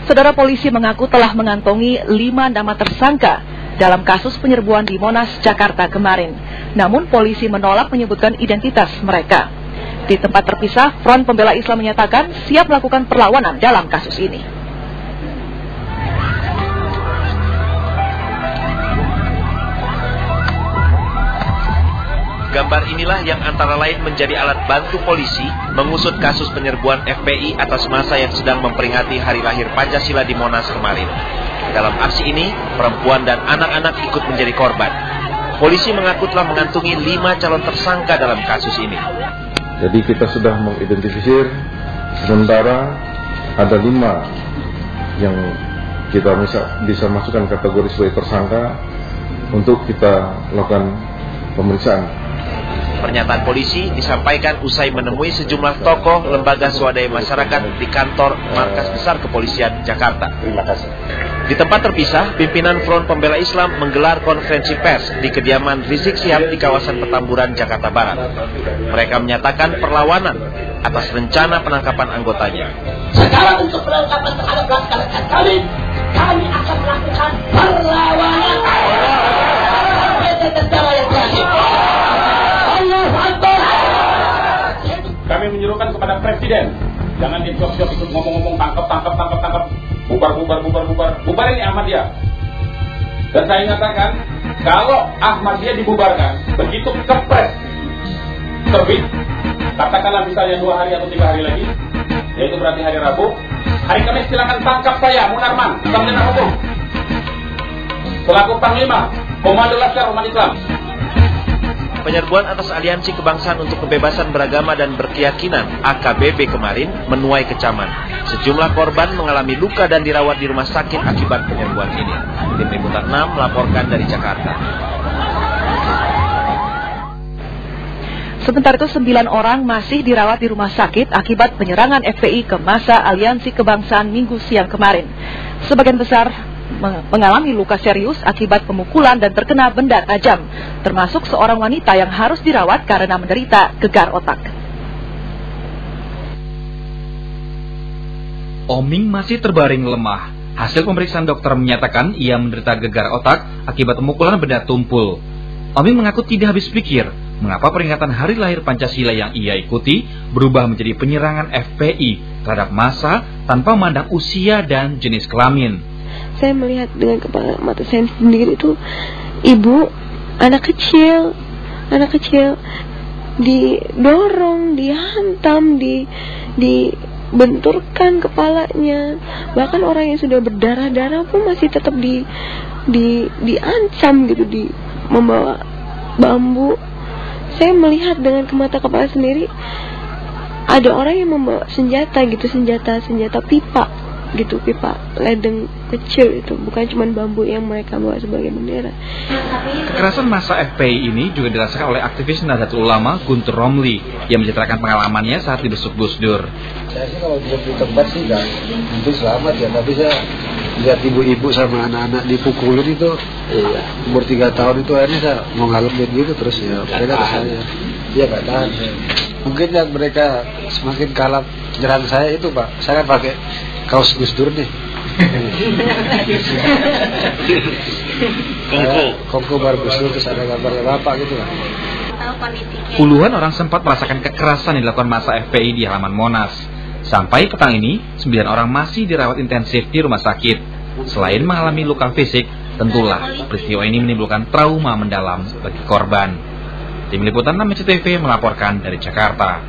Saudara, polisi mengaku telah mengantongi 5 nama tersangka dalam kasus penyerbuan di Monas, Jakarta kemarin. Namun polisi menolak menyebutkan identitas mereka. Di tempat terpisah, Front Pembela Islam menyatakan siap melakukan perlawanan dalam kasus ini. Gambar inilah yang antara lain menjadi alat bantu polisi mengusut kasus penyerbuan FPI atas massa yang sedang memperingati hari lahir Pancasila di Monas kemarin. Dalam aksi ini, perempuan dan anak-anak ikut menjadi korban. Polisi mengaku telah mengantungi 5 calon tersangka dalam kasus ini. Jadi kita sudah mengidentifikasi, sementara ada 5 yang kita bisa masukkan kategori sebagai tersangka untuk kita lakukan pemeriksaan. Pernyataan polisi disampaikan usai menemui sejumlah tokoh lembaga swadaya masyarakat di kantor Markas Besar Kepolisian Jakarta. Terima kasih. Di tempat terpisah, pimpinan Front Pembela Islam menggelar konferensi pers di kediaman Rizik Syihab di kawasan Petamburan, Jakarta Barat. Mereka menyatakan perlawanan atas rencana penangkapan anggotanya. Sekarang untuk penangkapan terhadap rekan-rekan kami akan melakukan perlawanan. Kami menyuruhkan kepada Presiden, jangan dicuap-cuap ikut ngomong-ngomong tangkap, bubar ini Ahmadiyah. Dan saya nyatakan, kalau Ahmadiyah dibubarkan, begitu kepres terbit, katakanlah misalnya 2 hari atau 3 hari lagi, yaitu berarti hari Rabu, hari Kamis silakan tangkap saya, Munarman, Sarjana Hukum, selaku Panglima Komando Laskar Umat Islam. Penyerbuan atas Aliansi Kebangsaan untuk Kebebasan Beragama dan Berkeyakinan (AKBB) kemarin menuai kecaman. Sejumlah korban mengalami luka dan dirawat di rumah sakit akibat penyerbuan ini. Tim Liputan 6 melaporkan dari Jakarta. Sementara itu 9 orang masih dirawat di rumah sakit akibat penyerangan FPI ke massa Aliansi Kebangsaan Minggu siang kemarin. Sebagian besar mengalami luka serius akibat pemukulan dan terkena benda tajam, termasuk seorang wanita yang harus dirawat karena menderita gegar otak. Oming masih terbaring lemah. Hasil pemeriksaan dokter menyatakan ia menderita gegar otak akibat pemukulan benda tumpul. Oming mengaku tidak habis pikir mengapa peringatan hari lahir Pancasila yang ia ikuti berubah menjadi penyerangan FPI terhadap massa tanpa memandang usia dan jenis kelamin. Saya melihat dengan kepala mata saya sendiri itu ibu, anak kecil didorong, dihantam, dibenturkan kepalanya. Bahkan orang yang sudah berdarah-darah pun masih tetap diancam gitu, membawa bambu. Saya melihat dengan mata kepala sendiri ada orang yang membawa senjata gitu, senjata pipa gitu, pipa ledeng kecil itu, bukan cuma bambu yang mereka bawa sebagai bendera. Kekerasan massa FPI ini juga dirasakan oleh aktivis Nahdlatul Ulama Guntur Romli yang menceritakan pengalamannya saat dibesuk Gus Dur. Saya sih kalau di tempat sih enggak tentu selamat ya, tapi saya lihat ibu-ibu sama anak-anak dipukulin itu, umur 3 tahun itu akhirnya saya mau ngalamin gitu terus ya, mereka ke saya, iya nggak tahan. Mungkin yang mereka semakin kalap nyerang saya itu Pak, saya kan pakai kaos Gus Dur nih. Kongko bar Gus Dur, terus ada gambarnya Bapak gitu lah. Puluhan orang sempat merasakan kekerasan yang dilakukan massa FPI di halaman Monas. Sampai petang ini, 9 orang masih dirawat intensif di rumah sakit. Selain mengalami luka fisik, tentulah peristiwa ini menimbulkan trauma mendalam bagi korban. Tim Liputan 6 SCTV melaporkan dari Jakarta.